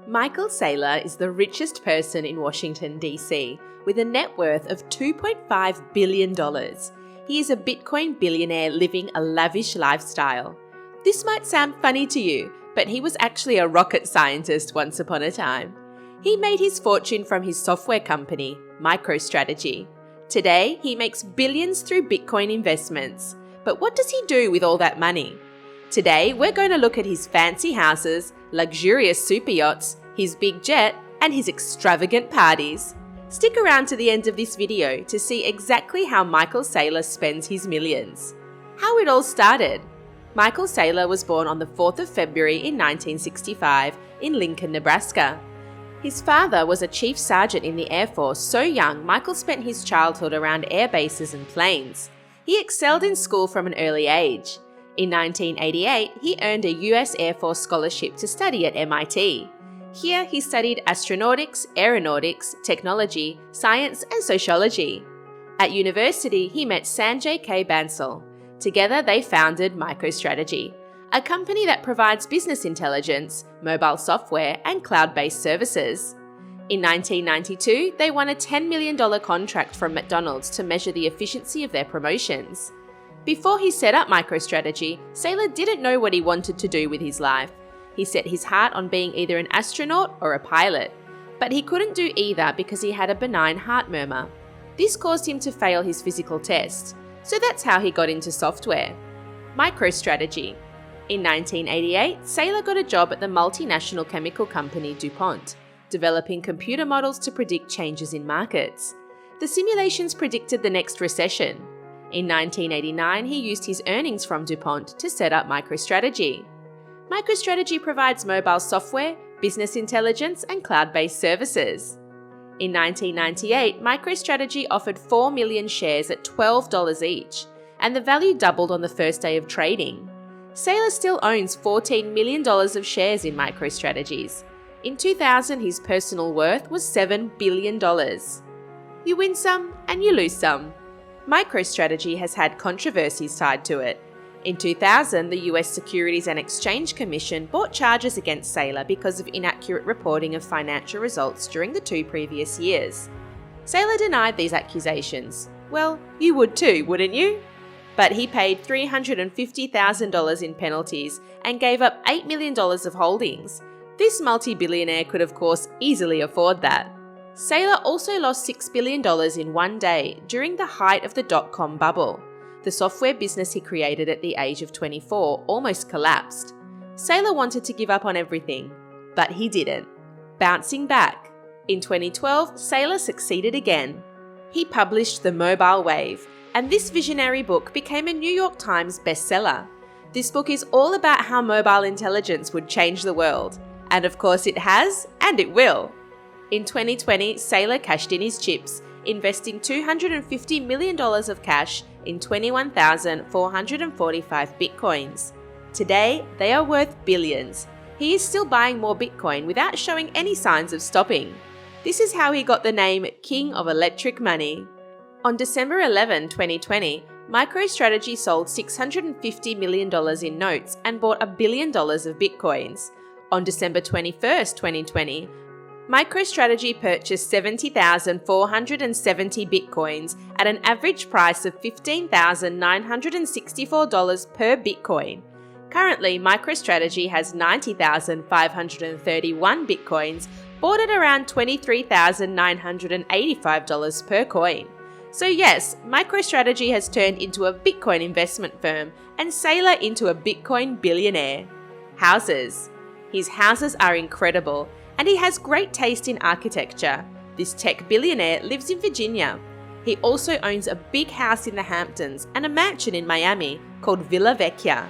Michael Saylor is the richest person in Washington, D.C., with a net worth of $2.5 billion. He is a Bitcoin billionaire living a lavish lifestyle. This might sound funny to you, but he was actually a rocket scientist once upon a time. He made his fortune from his software company, MicroStrategy. Today, he makes billions through Bitcoin investments. But what does he do with all that money? Today, we're going to look at his fancy houses, luxurious super yachts, his big jet, and his extravagant parties. Stick around to the end of this video to see exactly how Michael Saylor spends his millions. How it all started. Michael Saylor was born on the 4th of February in 1965 in Lincoln, Nebraska. His father was a chief sergeant in the Air Force. So young, Michael spent his childhood around air bases and planes. He excelled in school from an early age. In 1988, he earned a US Air Force scholarship to study at MIT. Here, he studied astronautics, aeronautics, technology, science, and sociology. At university, he met Sanjay K. Bansal. Together, they founded MicroStrategy, a company that provides business intelligence, mobile software, and cloud-based services. In 1992, they won a $10 million contract from McDonald's to measure the efficiency of their promotions. Before he set up MicroStrategy, Saylor didn't know what he wanted to do with his life. He set his heart on being either an astronaut or a pilot, but he couldn't do either because he had a benign heart murmur. This caused him to fail his physical test, so that's how he got into software. MicroStrategy. In 1988, Saylor got a job at the multinational chemical company DuPont, developing computer models to predict changes in markets. The simulations predicted the next recession. In 1989, he used his earnings from DuPont to set up MicroStrategy. MicroStrategy provides mobile software, business intelligence, and cloud-based services. In 1998, MicroStrategy offered 4 million shares at $12 each, and the value doubled on the first day of trading. Saylor still owns $14 million of shares in MicroStrategies. In 2000, his personal worth was $7 billion. You win some and you lose some. MicroStrategy has had controversies tied to it. In 2000, the US Securities and Exchange Commission brought charges against Saylor because of inaccurate reporting of financial results during the 2 previous years. Saylor denied these accusations. Well, you would too, wouldn't you? But he paid $350,000 in penalties and gave up $8 million of holdings. This multi-billionaire could of course easily afford that. Saylor also lost $6 billion in one day during the height of the dot-com bubble. The software business he created at the age of 24 almost collapsed. Saylor wanted to give up on everything, but he didn't. Bouncing back. In 2012, Saylor succeeded again. He published The Mobile Wave, and this visionary book became a New York Times bestseller. This book is all about how mobile intelligence would change the world. And of course it has, and it will. In 2020, Saylor cashed in his chips, investing $250 million of cash in 21,445 bitcoins. Today, they are worth billions. He is still buying more Bitcoin without showing any signs of stopping. This is how he got the name King of Electric Money. On December 11, 2020, MicroStrategy sold $650 million in notes and bought $1 billion of Bitcoins. On December 21, 2020, MicroStrategy purchased 70,470 Bitcoins at an average price of $15,964 per Bitcoin. Currently, MicroStrategy has 90,531 Bitcoins, bought at around $23,985 per coin. So yes, MicroStrategy has turned into a Bitcoin investment firm and Saylor into a Bitcoin billionaire. Houses. His houses are incredible, and he has great taste in architecture. This tech billionaire lives in Virginia. He also owns a big house in the Hamptons and a mansion in Miami called Villa Vecchia.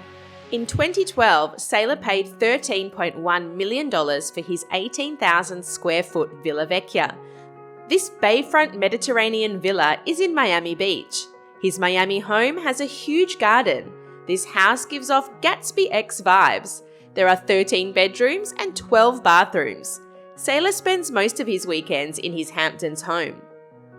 In 2012, Saylor paid $13.1 million for his 18,000 square foot Villa Vecchia. This bayfront Mediterranean villa is in Miami Beach. His Miami home has a huge garden. This house gives off Gatsby-esque vibes. There are 13 bedrooms and 12 bathrooms. Saylor spends most of his weekends in his Hamptons home.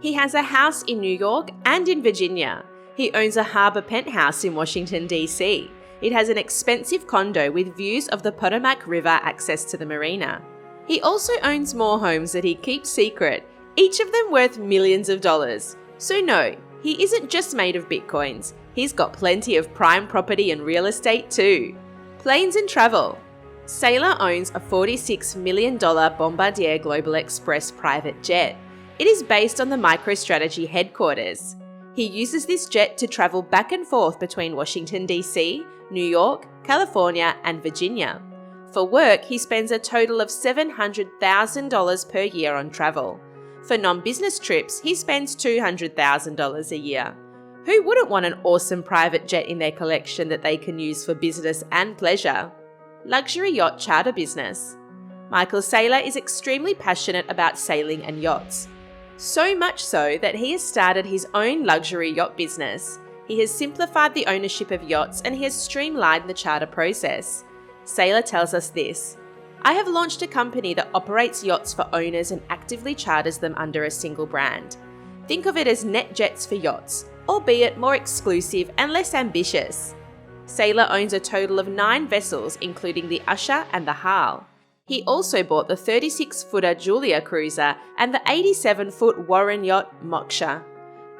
He has a house in New York and in Virginia. He owns a harbour penthouse in Washington, D.C. It has an expensive condo with views of the Potomac River access to the marina. He also owns more homes that he keeps secret, each of them worth millions of dollars. So no, he isn't just made of bitcoins, he's got plenty of prime property and real estate too. Planes and travel. Saylor owns a $46 million Bombardier Global Express private jet. It is based on the MicroStrategy headquarters. He uses this jet to travel back and forth between Washington, D.C., New York, California, and Virginia. For work, he spends a total of $700,000 per year on travel. For non-business trips, he spends $200,000 a year. Who wouldn't want an awesome private jet in their collection that they can use for business and pleasure? Luxury yacht charter business. Michael Saylor is extremely passionate about sailing and yachts. So much so that he has started his own luxury yacht business. He has simplified the ownership of yachts and he has streamlined the charter process. Saylor tells us this: "I have launched a company that operates yachts for owners and actively charters them under a single brand. Think of it as net jets for yachts, albeit more exclusive and less ambitious." Saylor owns a total of 9 vessels, including the Usher and the Harl. He also bought the 36-footer Julia cruiser and the 87-foot Warren yacht Moksha.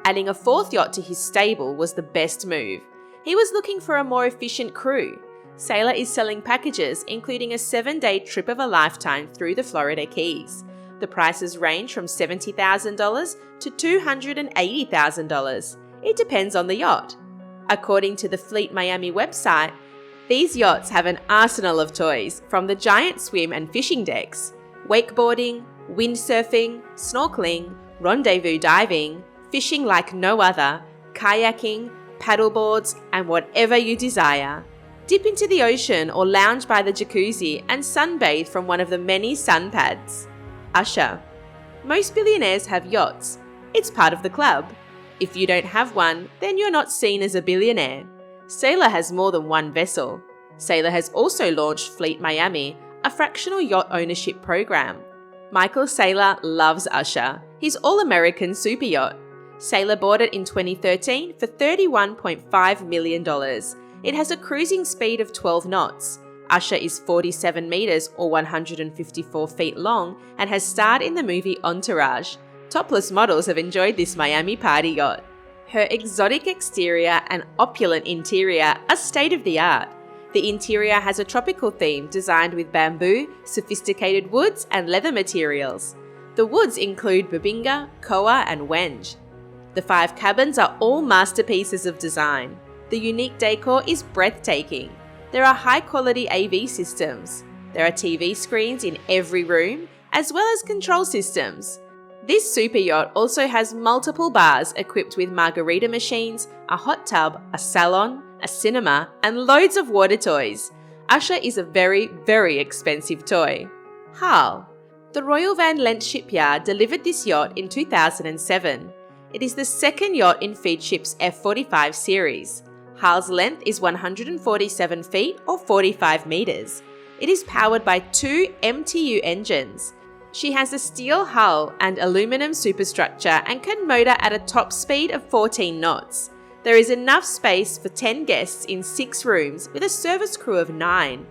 Adding a 4th yacht to his stable was the best move. He was looking for a more efficient crew. Saylor is selling packages, including a 7-day trip of a lifetime through the Florida Keys. The prices range from $70,000 to $280,000. It depends on the yacht. According to the Fleet Miami website, these yachts have an arsenal of toys, from the giant swim and fishing decks, wakeboarding, windsurfing, snorkeling, rendezvous diving, fishing like no other, kayaking, paddleboards, and whatever you desire. Dip into the ocean or lounge by the jacuzzi and sunbathe from one of the many sun pads. Usher. Most billionaires have yachts. It's part of the club. If you don't have one, then you're not seen as a billionaire. Saylor has more than one vessel. Saylor has also launched Fleet Miami, a fractional yacht ownership program. Michael Saylor loves Usher, his all-American super yacht. Saylor bought it in 2013 for $31.5 million. It has a cruising speed of 12 knots. Usher is 47 meters or 154 feet long and has starred in the movie Entourage. Topless models have enjoyed this Miami party yacht. Her exotic exterior and opulent interior are state-of-the-art. The interior has a tropical theme designed with bamboo, sophisticated woods, and leather materials. The woods include bubinga, koa, and wenge. The 5 cabins are all masterpieces of design. The unique decor is breathtaking. There are high-quality AV systems. There are TV screens in every room, as well as control systems. This super yacht also has multiple bars equipped with margarita machines, a hot tub, a salon, a cinema, and loads of water toys. Usher is a very, very expensive toy. Harl. The Royal Van Lent shipyard delivered this yacht in 2007. It is the second yacht in Feedship's F45 series. Harl's length is 147 feet or 45 meters. It is powered by 2 MTU engines. She has a steel hull and aluminum superstructure and can motor at a top speed of 14 knots. There is enough space for 10 guests in 6 rooms with a service crew of 9.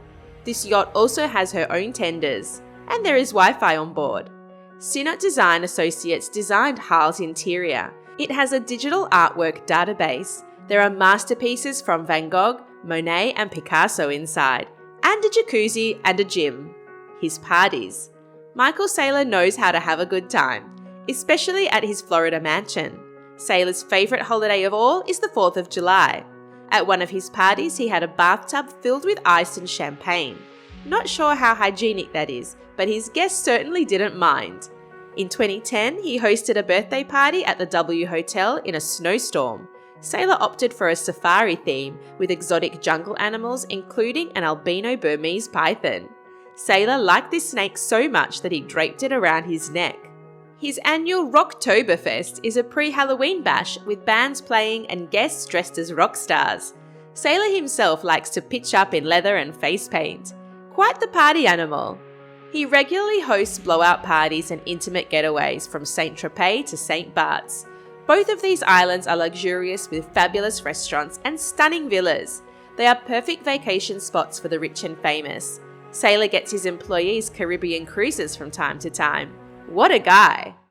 This yacht also has her own tenders, and there is Wi-Fi on board. Sinot Design Associates designed Harl's interior. It has a digital artwork database. There are masterpieces from Van Gogh, Monet, and Picasso inside, and a jacuzzi and a gym. His parties. Michael Saylor knows how to have a good time, especially at his Florida mansion. Saylor's favourite holiday of all is the 4th of July. At one of his parties, he had a bathtub filled with ice and champagne. Not sure how hygienic that is, but his guests certainly didn't mind. In 2010, he hosted a birthday party at the W Hotel in a snowstorm. Saylor opted for a safari theme with exotic jungle animals, including an albino Burmese python. Saylor liked this snake so much that he draped it around his neck. His annual Rocktoberfest is a pre-Halloween bash with bands playing and guests dressed as rock stars. Saylor himself likes to pitch up in leather and face paint. Quite the party animal. He regularly hosts blowout parties and intimate getaways from Saint-Tropez to St. Bart's. Both of these islands are luxurious with fabulous restaurants and stunning villas. They are perfect vacation spots for the rich and famous. Saylor gets his employees Caribbean cruises from time to time. What a guy!